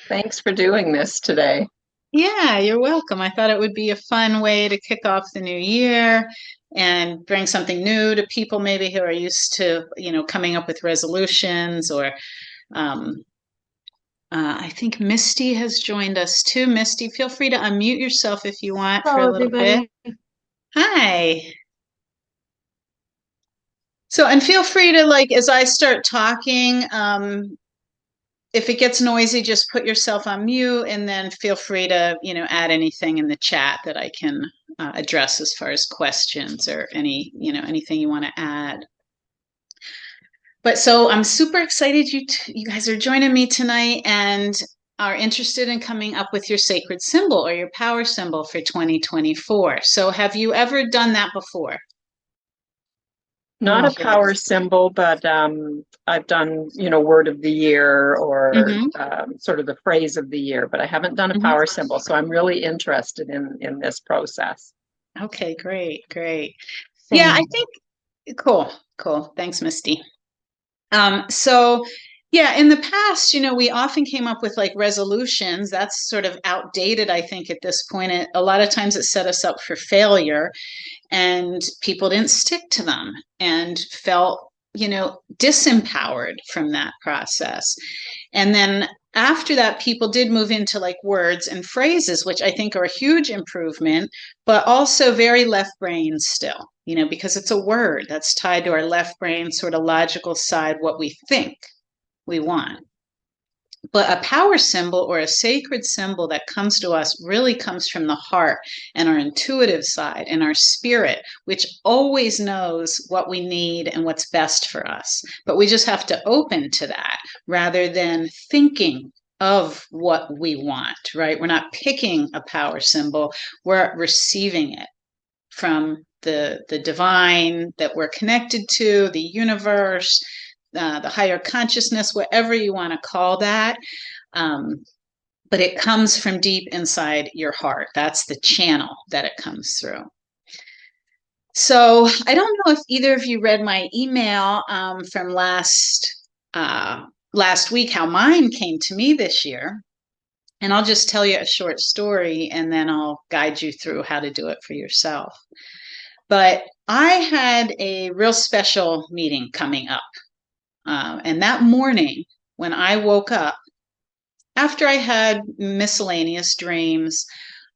Thanks for doing this today. Yeah, you're welcome. I thought it would be a fun way to kick off the new year and bring something new to people maybe who are used to, coming up with resolutions or um, I think Misty has joined us too. Misty, feel free to unmute yourself if you want for a Hello, little bit. everybody. Hi. So, and feel free to like, as I start talking, if it gets noisy, just put yourself on mute and then feel free to, add anything in the chat that I can address as far as questions or anything you want to add. But so I'm super excited you guys are joining me tonight and are interested in coming up with your sacred symbol or your power symbol for 2024. So have you ever done that before? Not a power symbol, but I've done, word of the year or Mm-hmm. sort of the phrase of the year, but I haven't done a power Mm-hmm. symbol. So I'm really interested in this process. Okay, great, great. Yeah, I Same. think cool. Thanks, Misty. So yeah, in the past, we often came up with like resolutions. That's sort of outdated, I think, at this point. A lot of times it set us up for failure and people didn't stick to them and felt, disempowered from that process. And then after that, people did move into like words and phrases, which I think are a huge improvement, but also very left brain still, because it's a word that's tied to our left brain sort of logical side, what we think we want. But a power symbol or a sacred symbol that comes to us really comes from the heart and our intuitive side and our spirit, which always knows what we need and what's best for us. But we just have to open to that rather than thinking of what we want, right? We're not picking a power symbol, we're receiving it from the divine that we're connected to, the universe, the higher consciousness, whatever you want to call that. Um, but it comes from deep inside your heart. That's the channel that it comes through. So I don't know if either of you read my email from last week, how mine came to me this year. And I'll just tell you a short story and then I'll guide you through how to do it for yourself. But I had a real special meeting coming up. And that morning, when I woke up, after I had miscellaneous dreams,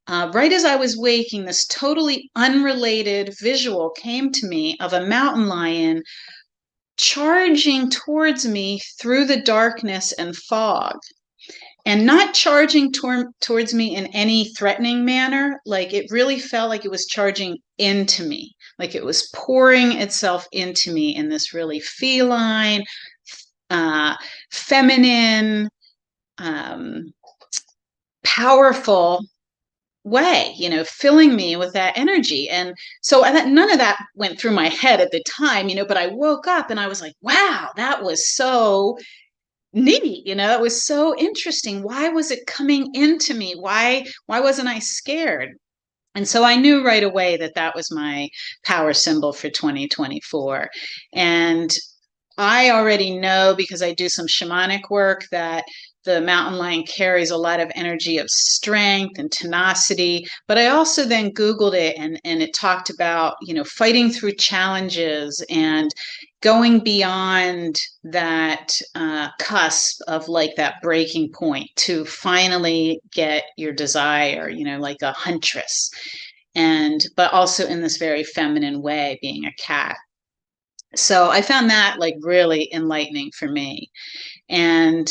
right as I was waking, this totally unrelated visual came to me of a mountain lion charging towards me through the darkness and fog. And not charging towards me in any threatening manner. Like it really felt like it was charging into me, like it was pouring itself into me in this really feline, uh, feminine, um, powerful way, filling me with that energy. And so none of that went through my head at the time, but I woke up and I was like, wow, that was so neat, it was so interesting. Why was it coming into me? Why wasn't I scared? And so I knew right away that that was my power symbol for 2024. And I already know because I do some shamanic work that the mountain lion carries a lot of energy of strength and tenacity. But I also then Googled it and it talked about, fighting through challenges and going beyond that cusp of like that breaking point to finally get your desire, like a huntress. But also in this very feminine way, being a cat. So I found that like really enlightening for me. And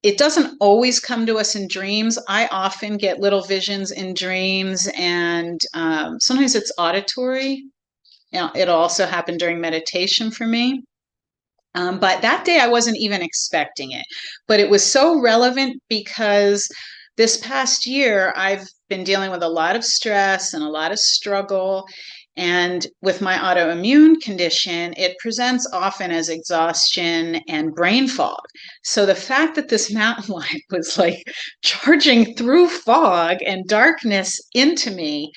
it doesn't always come to us in dreams. I often get little visions in dreams, and sometimes it's auditory. It'll also happen during meditation for me. But that day I wasn't even expecting it. But it was so relevant because this past year I've been dealing with a lot of stress and a lot of struggle. And with my autoimmune condition, it presents often as exhaustion and brain fog. So the fact that this mountain lion was like charging through fog and darkness into me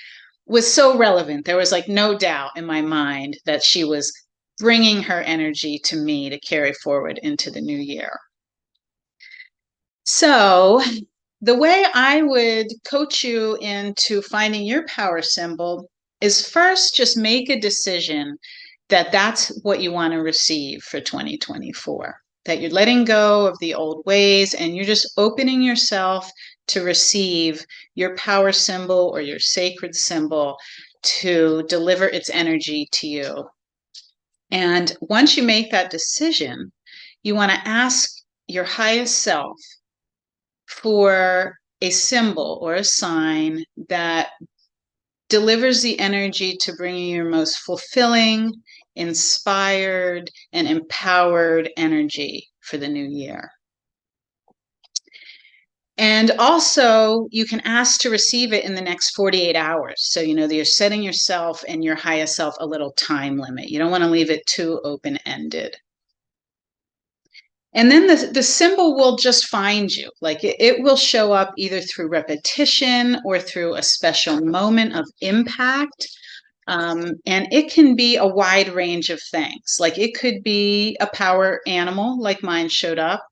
was so relevant. There was like no doubt in my mind that she was bringing her energy to me to carry forward into the new year. So the way I would coach you into finding your power symbol is first just make a decision that that's what you want to receive for 2024, that you're letting go of the old ways and you're just opening yourself to receive your power symbol or your sacred symbol to deliver its energy to you. And once you make that decision, you want to ask your highest self for a symbol or a sign that delivers the energy to bring you your most fulfilling, inspired, and empowered energy for the new year. And also, you can ask to receive it in the next 48 hours. So, you're setting yourself and your highest self a little time limit. You don't want to leave it too open-ended. And then the symbol will just find you. Like it will show up either through repetition or through a special moment of impact. And it can be a wide range of things. Like it could be a power animal, like mine showed up.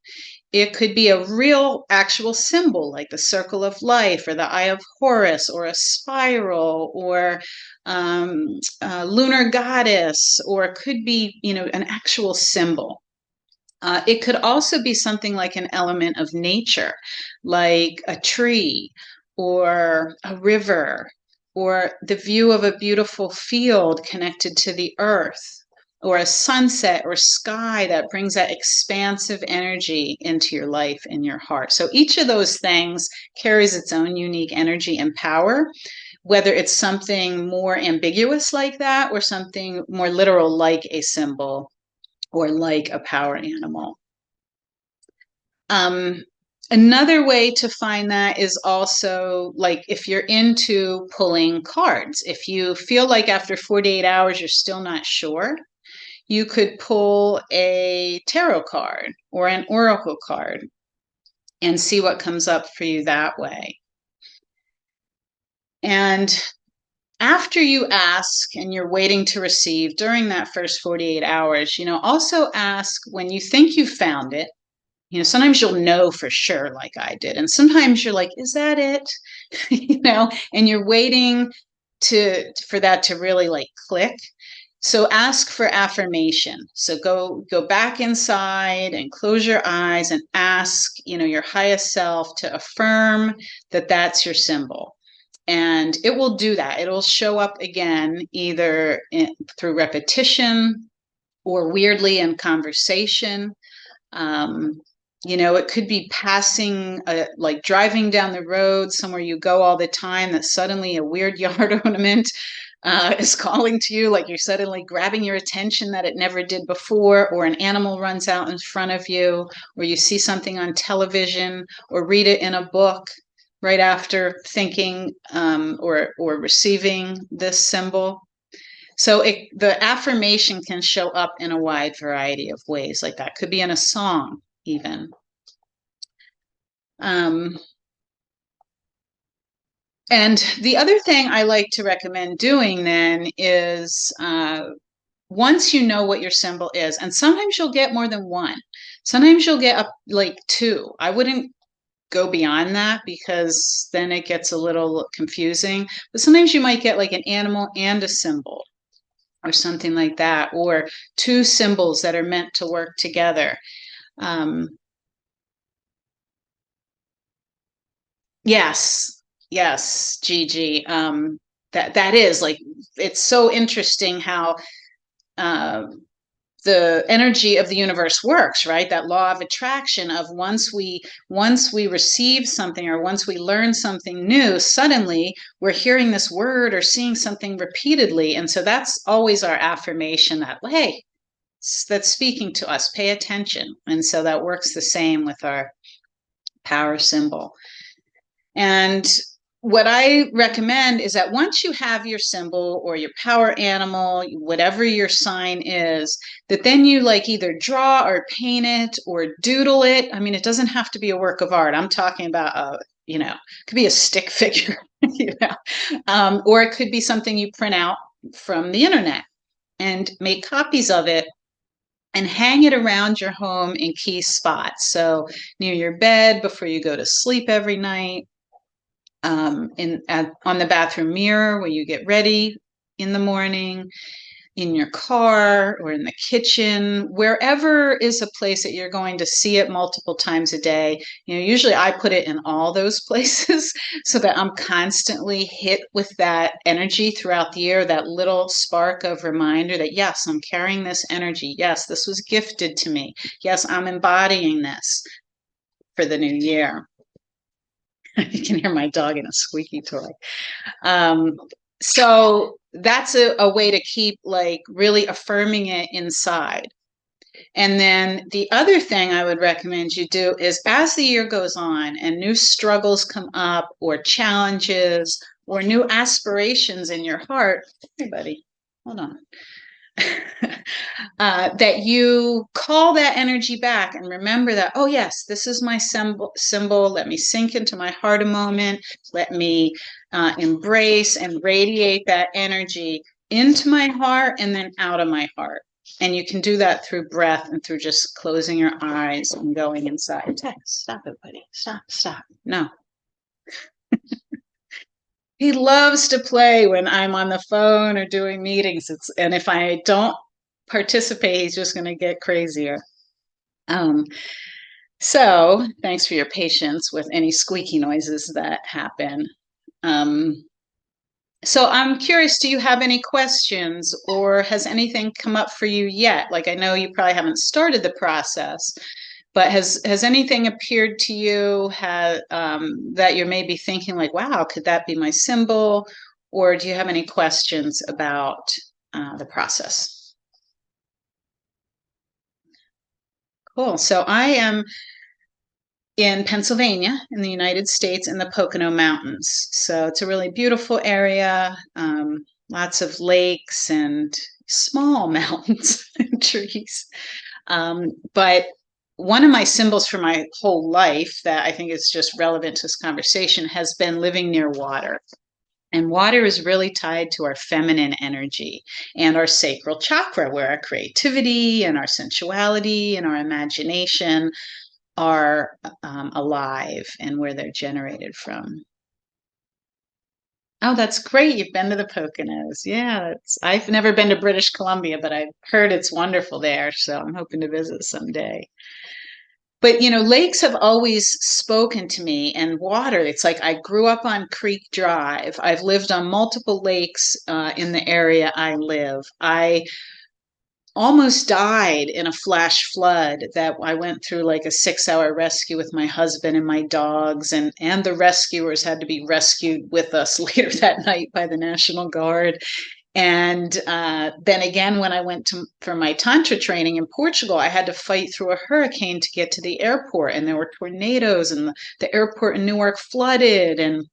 It could be a real actual symbol, like the circle of life or the eye of Horus or a spiral or a lunar goddess, or it could be, an actual symbol. It could also be something like an element of nature, like a tree or a river or the view of a beautiful field connected to the earth or a sunset or sky that brings that expansive energy into your life and your heart. So each of those things carries its own unique energy and power, whether it's something more ambiguous like that or something more literal like a symbol or like a power animal. Another way to find that is also like if you're into pulling cards. If you feel like after 48 hours you're still not sure, you could pull a tarot card or an oracle card and see what comes up for you that way. And after you ask and you're waiting to receive during that first 48 hours, also ask when you think you found it. Sometimes you'll know for sure, like I did. And sometimes you're like, is that it? And you're waiting for that to really like click. So ask for affirmation. So go back inside and close your eyes and ask, your highest self to affirm that that's your symbol. And it will do that. It'll show up again, either through repetition or weirdly in conversation. It could be passing, like driving down the road somewhere you go all the time, that suddenly a weird yard ornament is calling to you, like you're suddenly grabbing your attention that it never did before, or an animal runs out in front of you, or you see something on television or read it in a book right after thinking or receiving this symbol. So the affirmation can show up in a wide variety of ways like that. Could be in a song even. And the other thing I like to recommend doing then is once you know what your symbol is, and sometimes you'll get more than one. Sometimes you'll get up like two. I wouldn't go beyond that because then it gets a little confusing. But sometimes you might get like an animal and a symbol or something like that, or two symbols that are meant to work together. Yes, Gigi. That is like, it's so interesting how the energy of the universe works, right? That law of attraction of once we receive something or once we learn something new, suddenly we're hearing this word or seeing something repeatedly. And so that's always our affirmation that, hey, that's speaking to us, pay attention. And so that works the same with our power symbol. And what I recommend is that once you have your symbol or your power animal, whatever your sign is, that then you like either draw or paint it or doodle it. I mean, it doesn't have to be a work of art. I'm talking about, it could be a stick figure, or it could be something you print out from the internet and make copies of it and hang it around your home in key spots. So near your bed before you go to sleep every night, on the bathroom mirror when you get ready in the morning, in your car or in the kitchen, wherever is a place that you're going to see it multiple times a day. Usually I put it in all those places so that I'm constantly hit with that energy throughout the year, that little spark of reminder that, yes, I'm carrying this energy. Yes, this was gifted to me. Yes, I'm embodying this for the new year. You can hear my dog in a squeaky toy. So that's a way to keep like really affirming it inside. And then the other thing I would recommend you do is as the year goes on and new struggles come up or challenges or new aspirations in your heart, hey buddy, hold on. That you call that energy back and remember that, oh yes, this is my symbol. Let me sink into my heart a moment. Let me embrace and radiate that energy into my heart and then out of my heart. And you can do that through breath and through just closing your eyes and going inside. Stop it, buddy. Stop. No. He loves to play when I'm on the phone or doing meetings. And if I don't participate, he's just going to get crazier. So thanks for your patience with any squeaky noises that happen. So I'm curious, do you have any questions or has anything come up for you yet? Like, I know you probably haven't started the process, but has anything appeared to you that you're maybe thinking like, wow, could that be my symbol? Or do you have any questions about the process? Cool. So I am in Pennsylvania in the United States in the Pocono Mountains. So it's a really beautiful area, lots of lakes and small mountains and trees. But one of my symbols for my whole life that I think is just relevant to this conversation has been living near water. And water is really tied to our feminine energy and our sacral chakra, where our creativity and our sensuality and our imagination are alive and where they're generated from. Oh, that's great. You've been to the Poconos. Yeah, I've never been to British Columbia, but I've heard it's wonderful there. So I'm hoping to visit someday. But, lakes have always spoken to me and water. It's like I grew up on Creek Drive. I've lived on multiple lakes in the area I live. I almost died in a flash flood that I went through like a 6-hour rescue with my husband and my dogs, and the rescuers had to be rescued with us later that night by the National Guard. And then again, when I went for my Tantra training in Portugal, I had to fight through a hurricane to get to the airport, and there were tornadoes, and the airport in Newark flooded, and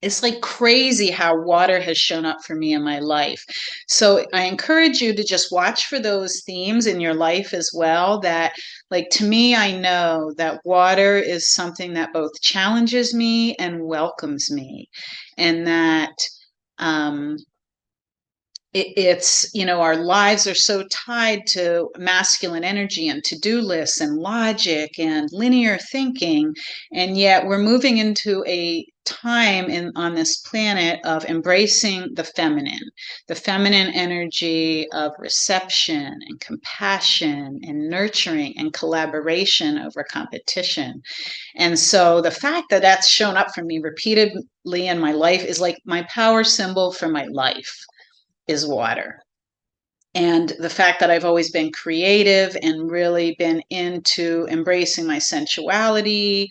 it's like crazy how water has shown up for me in my life. So I encourage you to just watch for those themes in your life as well. That, like, to me, I know that water is something that both challenges me and welcomes me, and that it's, our lives are so tied to masculine energy and to-do lists and logic and linear thinking. And yet we're moving into a time on this planet of embracing the feminine energy of reception and compassion and nurturing and collaboration over competition. And so the fact that that's shown up for me repeatedly in my life is like my power symbol for my life is water. And the fact that I've always been creative and really been into embracing my sensuality,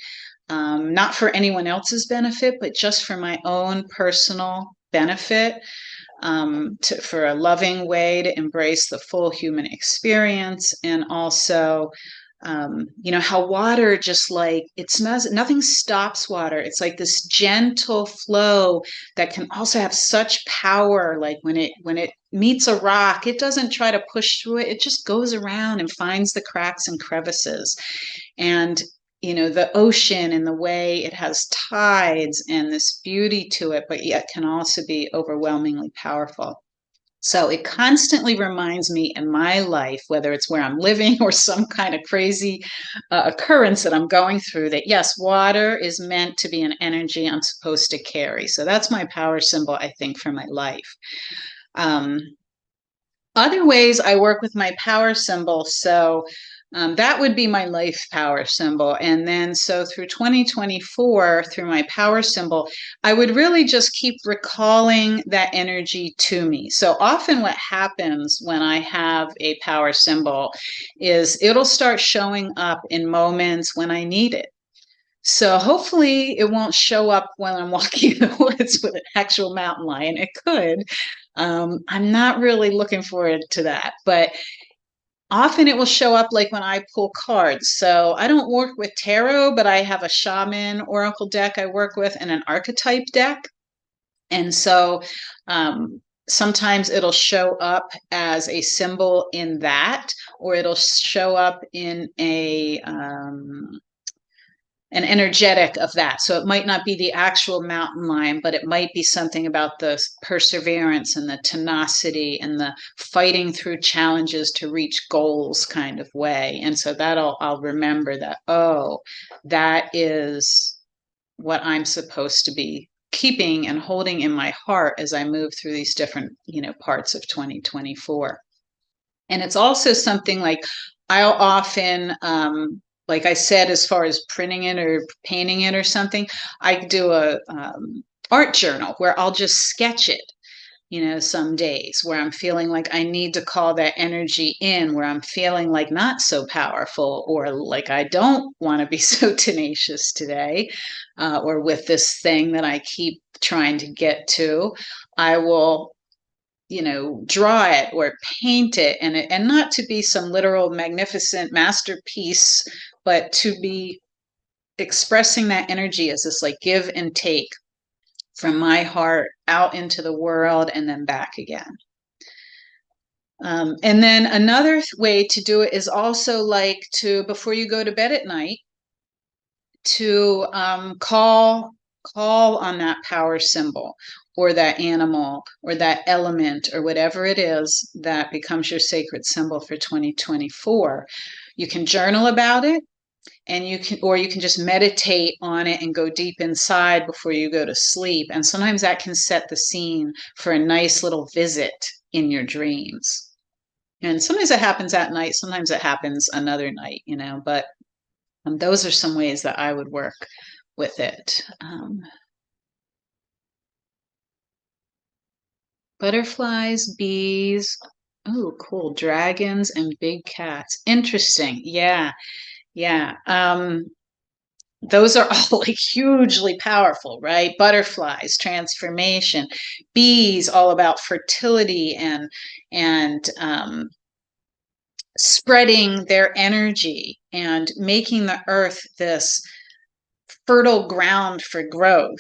not for anyone else's benefit, but just for my own personal benefit, for a loving way to embrace the full human experience. And also, how water just like, nothing stops water. It's like this gentle flow that can also have such power. Like when it meets a rock, it doesn't try to push through it. It just goes around and finds the cracks and crevices. And, the ocean and the way it has tides and this beauty to it, but yet can also be overwhelmingly powerful. So it constantly reminds me in my life, whether it's where I'm living or some kind of crazy occurrence that I'm going through, that yes, water is meant to be an energy I'm supposed to carry. So that's my power symbol, I think, for my life. Um, Other ways I work with my power symbol. So that would be my life power symbol. And then, so through 2024, through my power symbol, I would really just keep recalling that energy to me. So often, what happens when I have a power symbol is it'll start showing up in moments when I need it. So hopefully it won't show up when I'm walking in the woods with an actual mountain lion. It could. I'm not really looking forward to that, but often it will show up like when I pull cards. So I don't work with tarot, but I have a shaman oracle deck I work with and an archetype deck. And so sometimes it'll show up as a symbol in that, or it'll show up in an energetic of that. So it might not be the actual mountain lion, but it might be something about the perseverance and the tenacity and the fighting through challenges to reach goals kind of way. And so I'll remember that, oh, that is what I'm supposed to be keeping and holding in my heart as I move through these different, parts of 2024. And it's also something like I'll often, like I said, as far as printing it or painting it or something, I do a art journal where I'll just sketch it. Some days where I'm feeling like I need to call that energy in, where I'm feeling like not so powerful, or like I don't want to be so tenacious today, or with this thing that I keep trying to get to. I will draw it or paint it, and not to be some literal magnificent masterpiece, but to be expressing that energy as this like give and take from my heart out into the world and then back again. And then another way to do it is also like to, before you go to bed at night, to call on that power symbol or that animal or that element or whatever it is that becomes your sacred symbol for 2024. You can journal about it, and you can just meditate on it and go deep inside before you go to sleep. And sometimes that can set the scene for a nice little visit in your dreams. And sometimes it happens at night, sometimes it happens another night, but those are some ways that I would work with it. Butterflies, bees. Oh, cool. Dragons and big cats. Interesting. Yeah. Yeah. Those are all like hugely powerful, right? Butterflies, transformation. Bees, all about fertility and spreading their energy and making the earth this fertile ground for growth.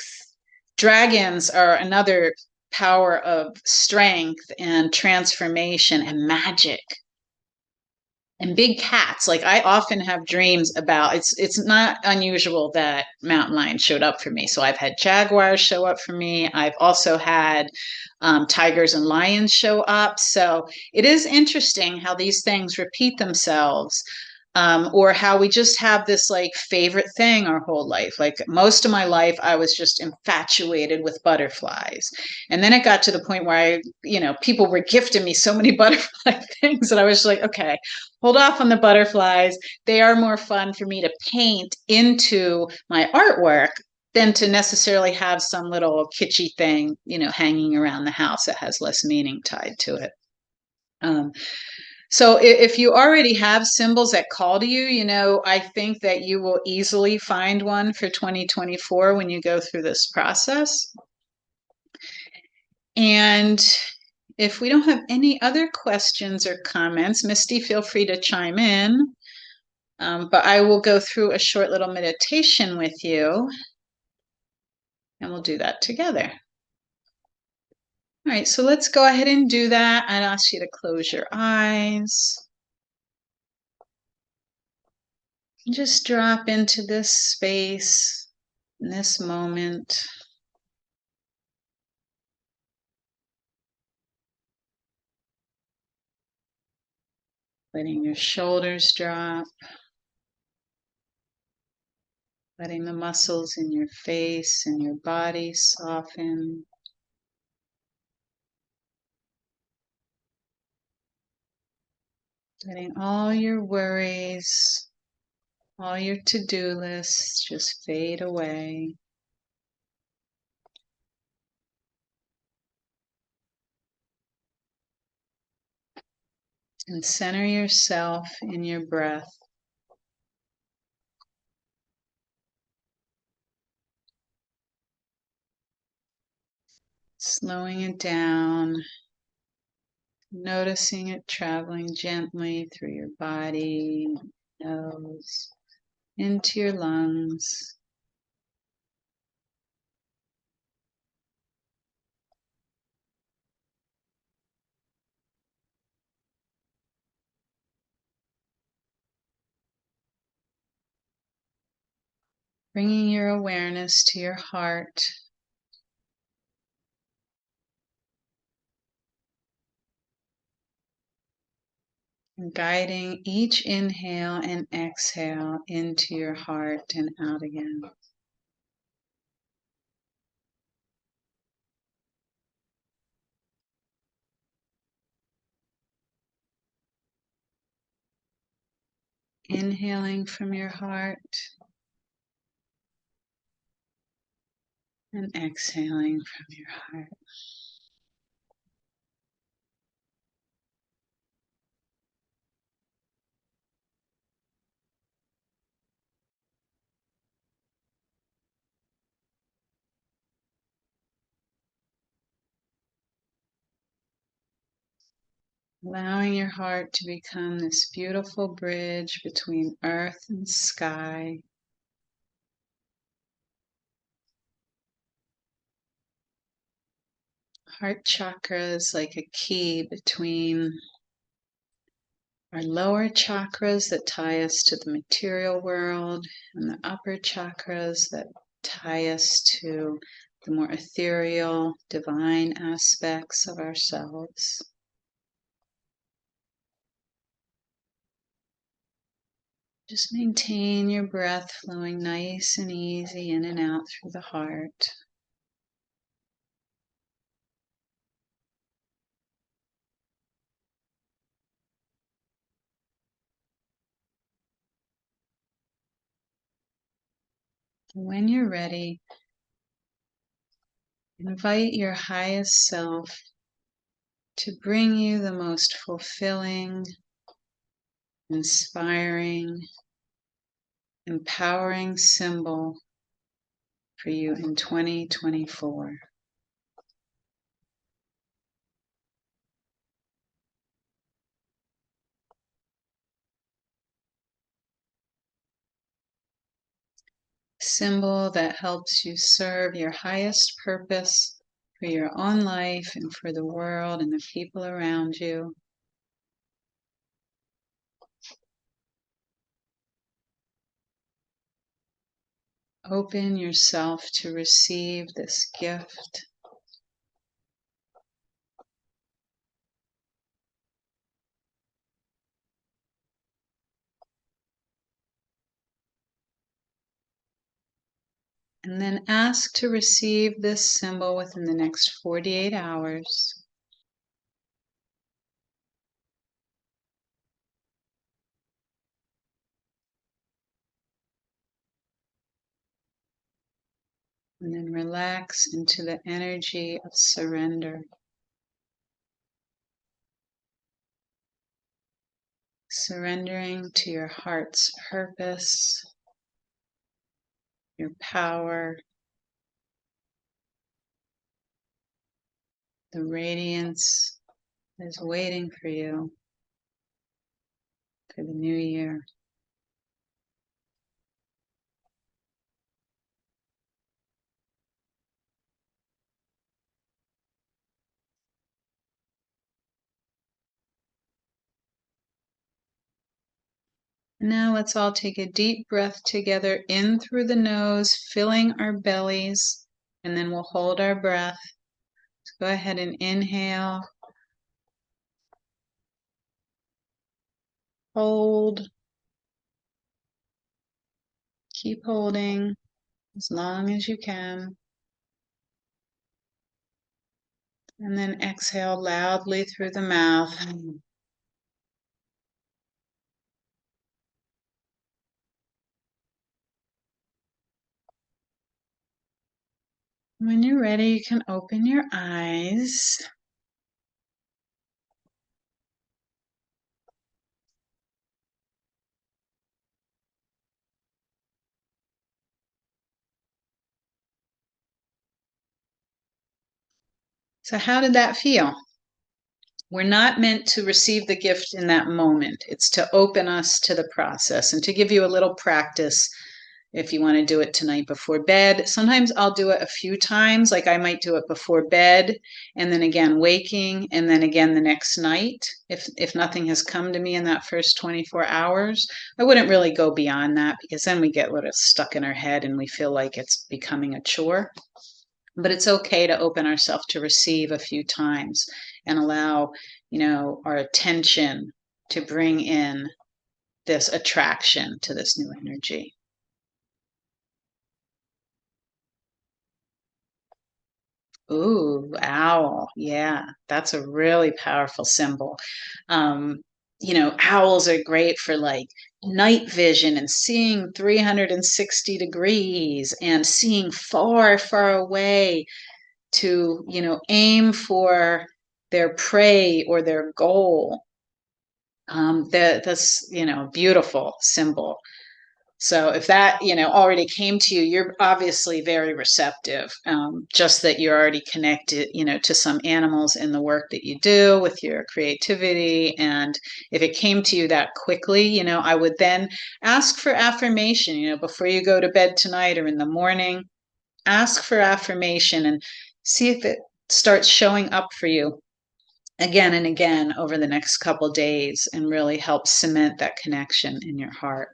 Dragons are another power of strength and transformation and magic. And big cats, like I often have dreams about, it's not unusual that mountain lions showed up for me. So I've had jaguars show up for me. I've also had tigers and lions show up. So it is interesting how these things repeat themselves, or how we just have this like favorite thing our whole life. Like most of my life, I was just infatuated with butterflies. And then it got to the point where people were gifting me so many butterfly things that I was like, okay, hold off on the butterflies. They are more fun for me to paint into my artwork than to necessarily have some little kitschy thing, hanging around the house that has less meaning tied to it. So if you already have symbols that call to you, I think that you will easily find one for 2024 when you go through this process. And if we don't have any other questions or comments, Misty, feel free to chime in. But I will go through a short little meditation with you, and we'll do that together. All right, so let's go ahead and do that. I'd ask you to close your eyes. And just drop into this space, in this moment. Letting your shoulders drop. Letting the muscles in your face and your body soften. Letting all your worries, all your to-do lists just fade away. And center yourself in your breath. Slowing it down, noticing it traveling gently through your body, nose, into your lungs. Bringing your awareness to your heart. And guiding each inhale and exhale into your heart and out again. Inhaling from your heart and exhaling from your heart. Allowing your heart to become this beautiful bridge between earth and sky. Heart chakra is like a key between our lower chakras that tie us to the material world and the upper chakras that tie us to the more ethereal, divine aspects of ourselves. Just maintain your breath flowing nice and easy in and out through the heart. When you're ready, invite your highest self to bring you the most fulfilling, inspiring, empowering symbol for you in 2024. Symbol that helps you serve your highest purpose for your own life and for the world and the people around you. Open yourself to receive this gift. And then ask to receive this symbol within the next 48 hours. And then relax into the energy of surrender. Surrendering to your heart's purpose, your power, the radiance that is waiting for you for the new year. Now let's all take a deep breath together in through the nose, filling our bellies, and then we'll hold our breath. So go ahead and inhale. Hold. Keep holding as long as you can. And then exhale loudly through the mouth. When you're ready, you can open your eyes. So how did that feel? We're not meant to receive the gift in that moment. It's to open us to the process and to give you a little practice if you want to do it tonight before bed. Sometimes I'll do it a few times, like I might do it before bed and then again waking and then again the next night. If nothing has come to me in that first 24 hours, I wouldn't really go beyond that because then we get a little stuck in our head and we feel like it's becoming a chore. But it's okay to open ourselves to receive a few times and allow, our attention to bring in this attraction to this new energy. Ooh, owl. Yeah, that's a really powerful symbol. Um, Owls are great for like night vision and seeing 360 degrees and seeing far, far away to, aim for their prey or their goal. That's, beautiful symbol. So if that, already came to you, you're obviously very receptive. Just that you're already connected, to some animals in the work that you do with your creativity. And if it came to you that quickly, I would then ask for affirmation, before you go to bed tonight or in the morning, ask for affirmation and see if it starts showing up for you again and again over the next couple days and really help cement that connection in your heart.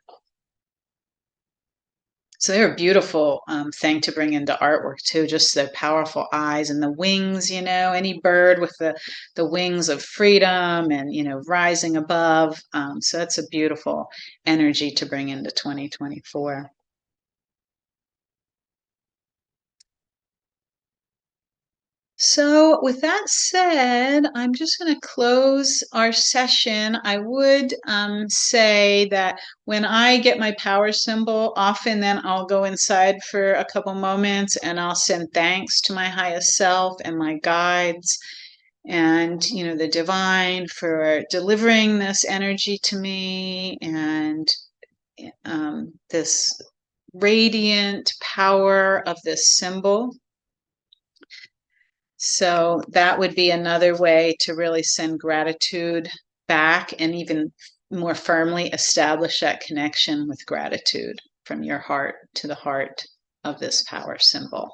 So they're a beautiful thing to bring into artwork too, just their powerful eyes and the wings, any bird with the wings of freedom and, rising above. So that's a beautiful energy to bring into 2024. So, with that said, I'm just going to close our session. I would say that when I get my power symbol, often then I'll go inside for a couple moments and I'll send thanks to my highest self and my guides and, the divine for delivering this energy to me and this radiant power of this symbol. So that would be another way to really send gratitude back and even more firmly establish that connection with gratitude from your heart to the heart of this power symbol.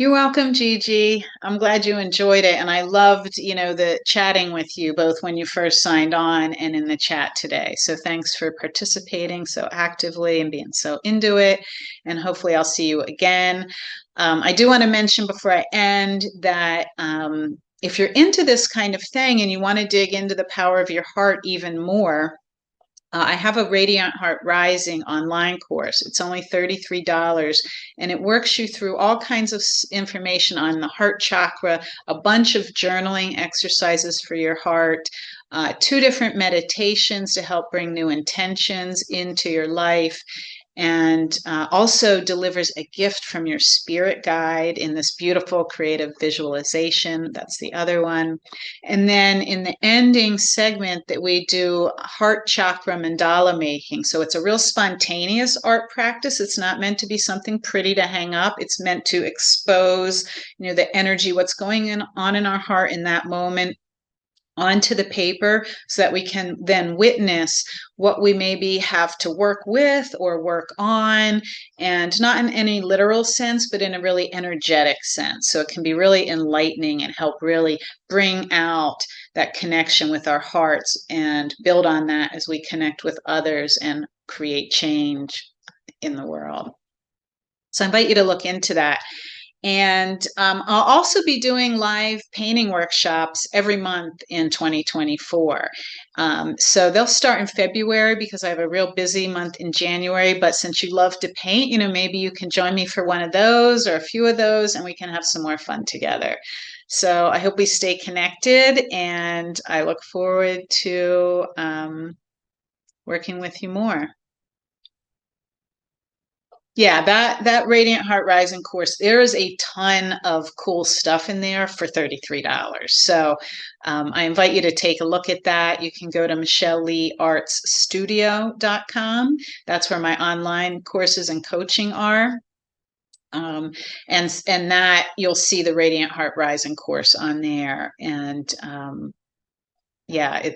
You're welcome, Gigi. I'm glad you enjoyed it. And I loved, the chatting with you both when you first signed on and in the chat today. So thanks for participating so actively and being so into it. And hopefully I'll see you again. I do want to mention before I end that if you're into this kind of thing and you want to dig into the power of your heart even more, I have a Radiant Heart Rising online course. It's only $33 and it works you through all kinds of information on the heart chakra, a bunch of journaling exercises for your heart, 2 different meditations to help bring new intentions into your life, and also delivers a gift from your spirit guide in this beautiful creative visualization. That's the other one. And then in the ending segment that we do heart chakra mandala making. So it's a real spontaneous art practice. It's not meant to be something pretty to hang up. It's meant to expose, the energy, what's going on in our heart in that moment onto the paper so that we can then witness what we maybe have to work with or work on, and not in any literal sense, but in a really energetic sense. So it can be really enlightening and help really bring out that connection with our hearts and build on that as we connect with others and create change in the world. So I invite you to look into that. And I'll also be doing live painting workshops every month in 2024. So they'll start in February because I have a real busy month in January. But since you love to paint, maybe you can join me for one of those or a few of those, and we can have some more fun together. So I hope we stay connected, and I look forward to working with you more. Yeah, that Radiant Heart Rising course, there is a ton of cool stuff in there for $33. So I invite you to take a look at that. You can go to michelleleeartsstudio.com. That's where my online courses and coaching are. And that you'll see the Radiant Heart Rising course on there. And yeah,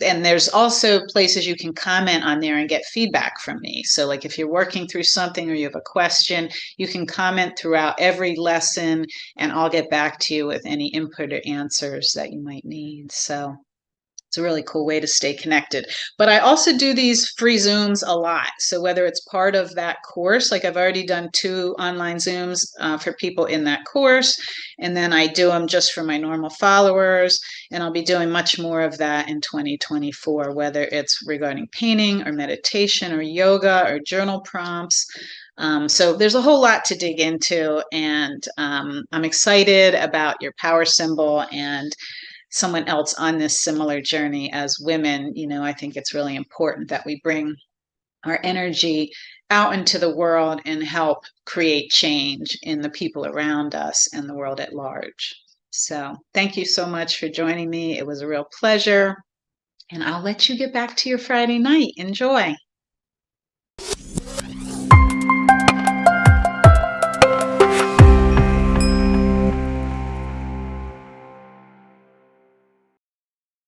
and there's also places you can comment on there and get feedback from me. So like if you're working through something or you have a question, you can comment throughout every lesson and I'll get back to you with any input or answers that you might need. So it's a really cool way to stay connected. But I also do these free Zooms a lot. So whether it's part of that course, like I've already done 2 online Zooms for people in that course, and then I do them just for my normal followers, and I'll be doing much more of that in 2024, whether it's regarding painting or meditation or yoga or journal prompts. So there's a whole lot to dig into, and I'm excited about your power symbol and someone else on this similar journey as women. I think it's really important that we bring our energy out into the world and help create change in the people around us and the world at large. So thank you so much for joining me. It was a real pleasure. And I'll let you get back to your Friday night. Enjoy.